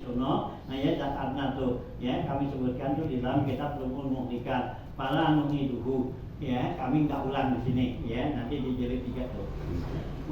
Suno, ayat zakarna tuh, ya kami sebutkan tuh di dalam kitab Lumul Muhlikat. Para nuhiduhu, ya kami nggak ulang di sini, ya nanti di jilid 3 tuh.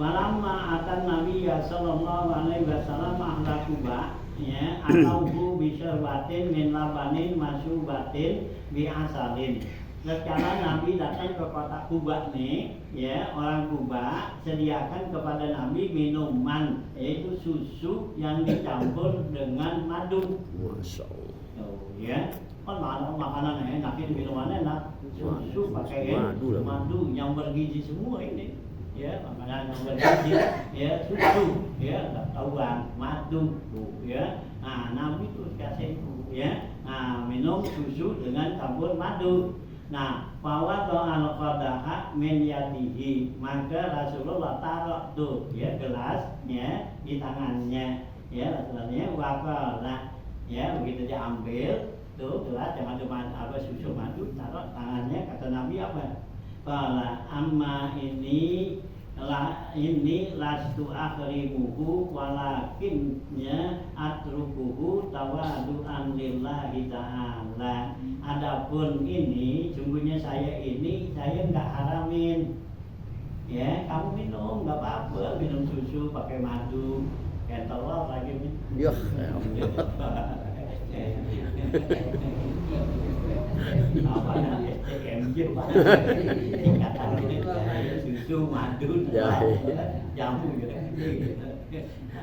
Walamma atan Nabi ya sallallahu alaihi wasallam ahla Kuba, ya atauhu bisyarwatin min labanin masyubatin bi asalin. Sekarang Nabi datang ke kota Kuba nih, ya orang Kuba sediakan kepada Nabi minuman, yaitu susu yang dicampur dengan madu. Masya Allah. Oh, ya, kan makanan enak, ini minuman enak, susu pakai madu yang bergizi semua ini, ya makanan yang bergizi, ya susu, ya nggak tahuan madu, ya. Nah Nabi tuh kasih ya, nah minum susu dengan campur madu. Nah, bahwa doa al-qadaha min yadihi, maka Rasulullah taruh tuh ya gelasnya di tangannya, ya Rasulullah waqala, ya begitu dia ambil tuh gelas yang ada susu madu, taruh tangannya, kata Nabi apa? Qala amma ini lastu akhrimuhu walakinnya atrukuhu tawadu'an lillahi ta'ala. Adapun ini, sungguhnya saya nggak haramin. Ya, kamu minum nggak apa-apa, minum susu pakai madu, kayak telur lagi minum. Ya. Apa namanya CMJ Pak? Susu, madu, jamu gitu.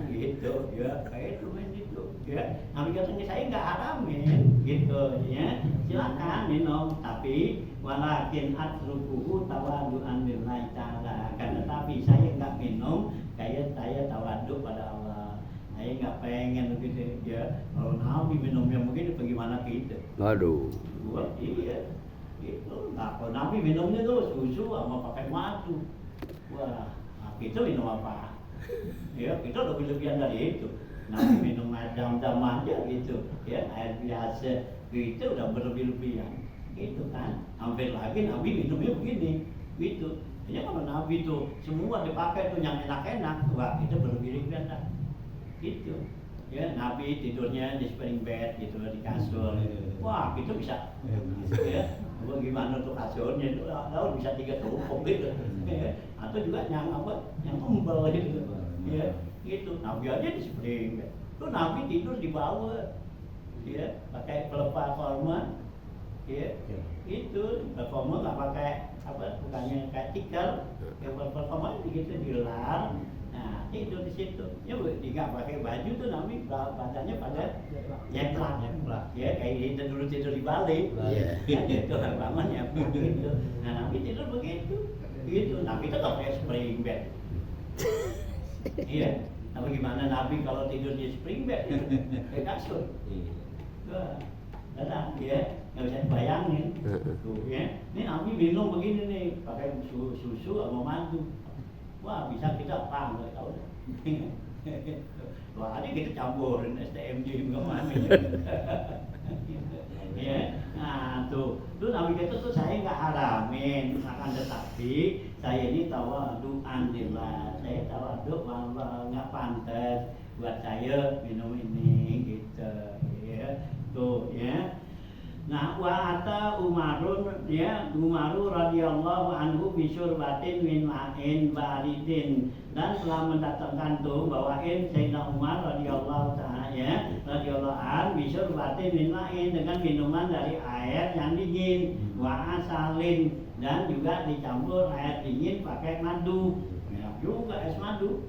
Gitu ya, kayak itu main gitu ya. Nabi katanya saya nggak haramin gitu ya. Silakan minum, tapi walakin atrukuhu tawadu'an lillahi ta'ala. Karena tapi saya nggak minum kayak saya tawadu pada Allah. Saya nggak pengen begitu ya. Kalau Nabi minumnya begini bagaimana kita? Aduh. Iya, gitu. Nah, kalau Nabi minumnya tuh susu sama pakai madu. Wah, kita minum apa? Ya, kita lebih-lebihan dari itu. Nabi minum jam-jam aja gitu, ya air biasa, gitu udah berlebih-lebihan, gitu kan. Hampir lagi Nabi minumnya begini, gitu. Ya kalau Nabi tuh semua dipakai tuh yang enak-enak, wah itu berlebih-lebihan dah, gitu. Ya Nabi tidurnya di spring bed gitu di kasur, wah itu bisa, ya. Bagaimana tuh kasurnya itu, lalu bisa 3 tumpuk gitu, ya. Atau juga yang embel gitu, ya. Gitu, Nabi aja di spring bed. Tuh Nabi tidur di bawah, ya, pakai pelepah forma, ya. Itu forma nggak pakai apa, bukannya kayak tikar, ya forma gitu dilar. Nah, tidur di situ. Ya, nggak pakai baju tuh Nabi, badannya pada nyeplak, ya kayak tidur di Bali, ya gitu bangunnya gitu. Nah Nabi tidur begitu, gitu. Nabi tetap pakai spring bed. Iya. Nah bagaimana Nabi kalau tidur di spring bed itu kayak kasur? Wah, datang ya, nggak bisa dibayangin. Tuh ya, ini Nabi minum begini nih, pakai susu sama madu. Wah bisa kita apa nggak tahu. Wah ini kita campurin STMJ kemana ya? Ya, nah tuh Nabi kata tuh saya nggak haramin, akan tetapi saya ini tawadu'an lillah, saya tawadu bahwa nggak pantas buat saya minum ini gitu, ya, tuh ya. Nah wa ata Umarun, ya Umaru radhiyallahu anhu bisyurbatin min ma'in baridin, dan telah mendatangkan tuh bawain Sayyidina Umar radhiyallahu ta'ala ya radhiyallahu an bisyurbatin min ma'in, dengan minuman dari air yang dingin, wa asalin, dan juga dicampur air dingin pakai madu. Enak juga es madu.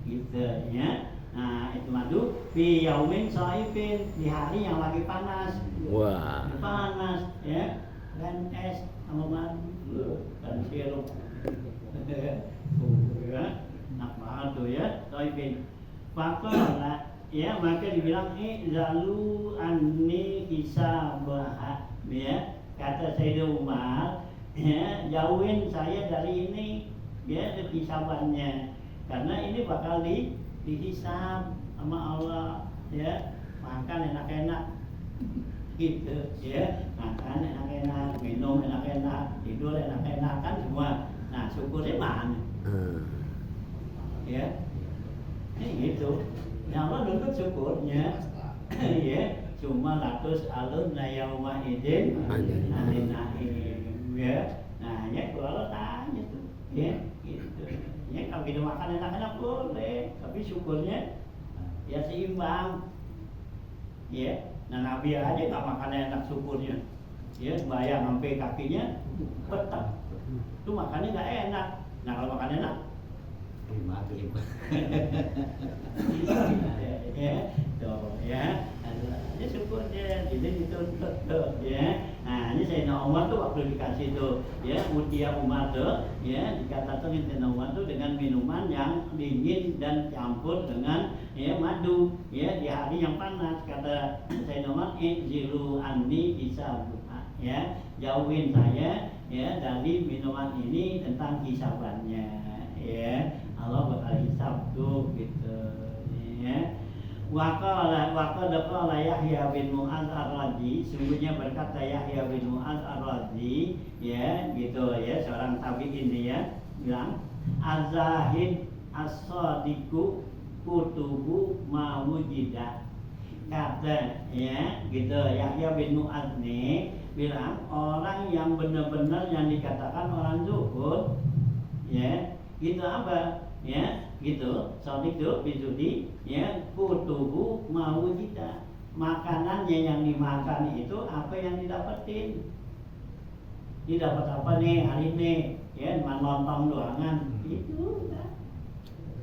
Gitu ya. Nah itu madu fi yaumin saifin, di hari yang lagi panas. Wah. Panas ya, dan es sama madu dan sirup. Ya, enak banget tuh ya, saifin. Faqala, ya maka dibilang zalu anni hisabah, ya kata Sayyidina Umar, ya jauhin saya dari ini, ya hisabannya, karena ini bakal dihisab sama Allah, ya makan enak-enak gitu, ya makan enak-enak, minum enak-enak, tidur enak-enak kan semua. Nah syukurnya mana? Ya ini gitu. Nah, Allah nuntut syukurnya. Ya, cuma latus alun yauma idin anin naim. Ya. Nah, ya kalau Allah tanya tuh, ya, gitu. Ya kalau kita makan enak-enak boleh, tapi syukurnya ya seimbang. Ya, nah Nabi aja nggak makan enak syukurnya. Ya, bayang sampai kakinya petak. Itu makannya nggak enak. Nah kalau makan enak, maghrib. ya, tuh, ya, ada syukurnya, jadi dituntut tuh, ya. Nah ini Sayyidina Umar tuh waktu dikasih tuh, ya, Mutia Umar tuh, ya, dikatakan Sayyidina Umar tuh dengan minuman yang dingin dan campur dengan ya madu, ya, di hari yang panas. Kata Sayyidina Umar, "Izilu anni bisa." Ya, jauhin saya ya dari minuman ini tentang hisabannya, ya. Allah bakal hisab tuh gitu, ya. Waqala Yahya bin Mu'adz ar-Radzi, sungguhnya berkata Yahya bin Mu'adz ar-Radzi, ya, gitu ya, seorang tabi'in dia bilang, "Az-zahid as-sadiqu kutubu ma wujida." Kata ya, gitu, Yahya bin Mu'adz nih bilang orang yang benar-benar yang dikatakan orang zuhud, ya, gitu apa, ya, gitu, sodik tuh bijudi, ya, kutubu mau kita, makanannya yang dimakan itu apa yang didapetin, didapat apa nih hari ini, ya, lontong doangan, itu,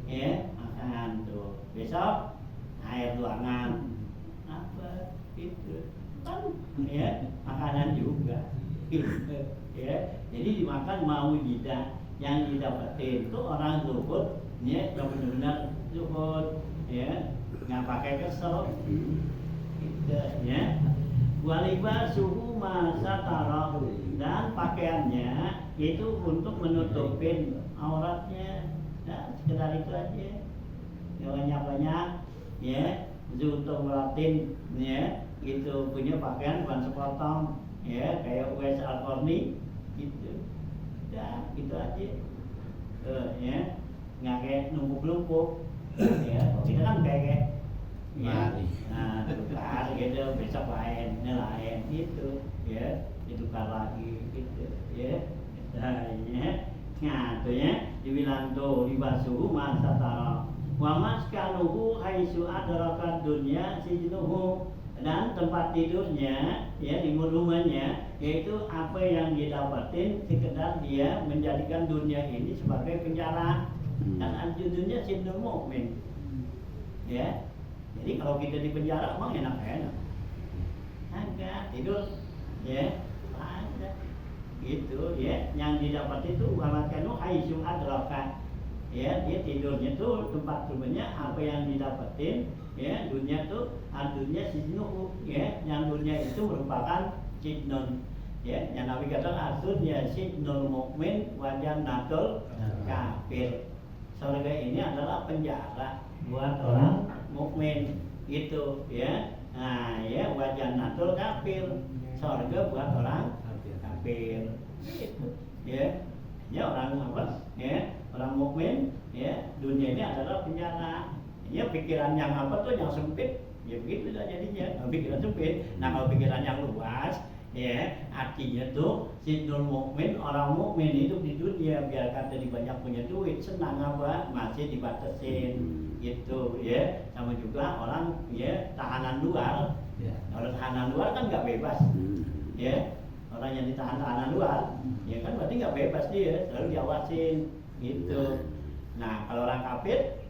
ya, makan tuh, besok air doangan, apa, itu. Kan ya makanan juga gitu, ya, jadi dimakan mau tidak yang didapetin itu orang zuhud, ya, yang benar-benar zuhud, ya, nggak pakai kesel gitu, ya. Waliba suhu masa taruh, dan pakaiannya itu untuk menutupin auratnya, dan sekedar itu aja, banyak-banyak, ya, zutulatin, ya, itu punya pakaian bukan sepotong, ya, kayak Uwais Al-Qarni gitu, dan itu aja, ya, nggak kayak numpuk-numpuk, ya, kita kan kayak, ya, nah tukar gitu, besok lain, ini lain, gitu, ya, ditukar lagi, gitu, ya, nah tuh ya, dibilang tuh libasuhu masa taruh, wa maskanuhu haitsu adrakat dunya sijnuhu, dan tempat tidurnya, ya, di rumahnya, yaitu apa yang didapatin sekedar dia menjadikan dunia ini sebagai penjara. Dan judulnya Sijnul Mu'min, ya. Jadi kalau kita di penjara emang enak-enak, agak tidur, ya, ada, gitu, ya. Yang didapat itu wamakanu haitsu adrakat, ya, dia tidurnya tuh tempat rumahnya apa yang didapetin, ya, dunia tuh dunia sijnuhu, ya, yang dunia itu merupakan sijnun, ya, yang Nabi katakan asudnya sijnul mukmin wa jannatul kafir. Surga ini adalah penjara buat orang mukmin, gitu, ya. Nah, ya, wa jannatul kafir, surga buat orang kafir, gitu, ya. Ya, orang apa? Ya, orang mukmin, ya, dunia ini adalah penjara. Ya, pikiran yang apa tuh yang sempit, ya begitu lah jadinya, pikiran sempit. Nah kalau pikiran yang luas, ya, artinya tuh Sijnul Mukmin, orang mukmin hidup di dunia biar kata di banyak punya duit, senang apa, masih dibatasin, gitu, ya. Sama juga orang, ya, tahanan luar, orang tahanan luar kan nggak bebas, ya. Orang yang ditahan tahanan luar, ya kan berarti nggak bebas dia, selalu diawasin, gitu. Nah kalau orang kafir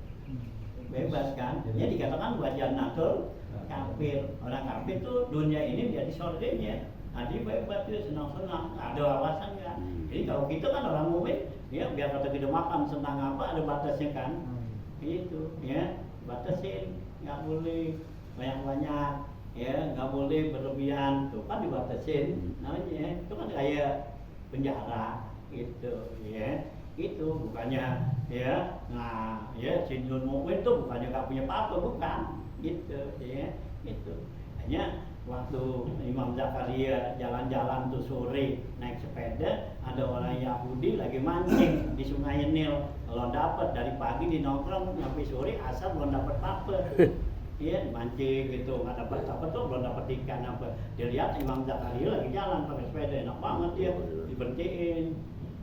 bebas kan, ya dikatakan buat jannatul kafir. Orang kafir tuh dunia ini menjadi surganya, nanti bebas dia senang-senang, ada awasan kan. Jadi kalau kita kan orang mukmin, ya biar kata kita makan senang apa ada batasnya kan, itu, ya, batasin, nggak boleh banyak-banyak, ya, nggak boleh berlebihan, tuh kan dibatasin, namanya itu kan kayak penjara, gitu, ya. Itu bukannya, ya, nah, ya, Sijnul Mukmin itu bukannya gak punya apa-apa, bukan, gitu, ya, itu. Nah, katanya waktu Imam Zakaria jalan-jalan tuh sore naik sepeda, ada orang Yahudi lagi mancing di Sungai Nil. Kalau dapat dari pagi di nongkrong sampai sore asal belum dapat apa. Iya, mancing gitu, nggak dapat apa tuh, belum dapat ikan apa. Dia lihat Imam Zakaria lagi jalan pakai sepeda, enak banget dia, diberhentiin.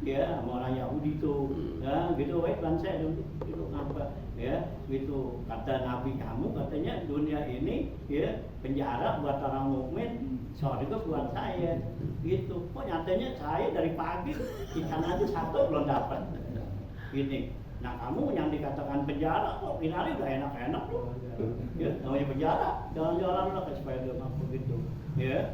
Ya, sama orang Yahudi tuh, ya, gitu, wait, saya dulu, gitu, apa, ya, gitu, kata Nabi kamu, katanya dunia ini, ya, penjara buat orang mukmin, surga buat saya, gitu. Kok nyatanya saya dari pagi ikan aja satu belum dapat, gini. Nah kamu yang dikatakan penjara kok hari udah enak-enak tuh, ya, namanya penjara, jalan-jalan lah ke sepeda apa gitu, ya,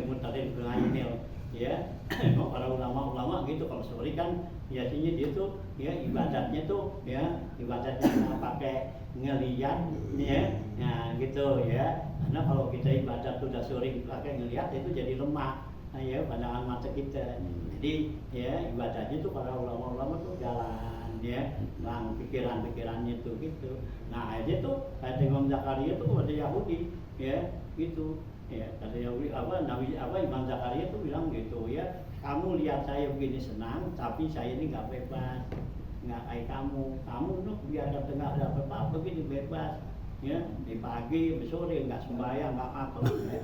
mutarin Sungai ya. Para ulama-ulama gitu kalau sore kan biasanya dia tuh ya ibadatnya tuh ya ibadatnya nggak pakai ngeliat ya, nah gitu ya, karena kalau kita ibadat udah sering pakai ngeliat itu jadi lemah, nah, ya pandangan mata kita. Jadi ya ibadatnya tuh para ulama-ulama tuh jalan ya, bang pikiran-pikirannya tuh gitu. Nah aja tuh kayak Imam Zakaria tuh ada Yahudi ya gitu. Ya, kata Yahudi apa Nabi apa Imam Zakaria tuh bilang gitu ya, kamu lihat saya begini senang, tapi saya ini nggak bebas, nggak kayak kamu tuh biar nggak ada apa-apa begini bebas, ya di pagi, di sore nggak sembahyang, nggak apa,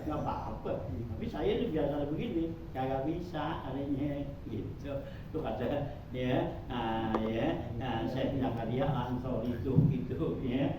nggak apa-apa, tapi saya ini biasa begini, kagak bisa adanya gitu, tuh kata ya, saya Zakaria Ansor itu gitu ya.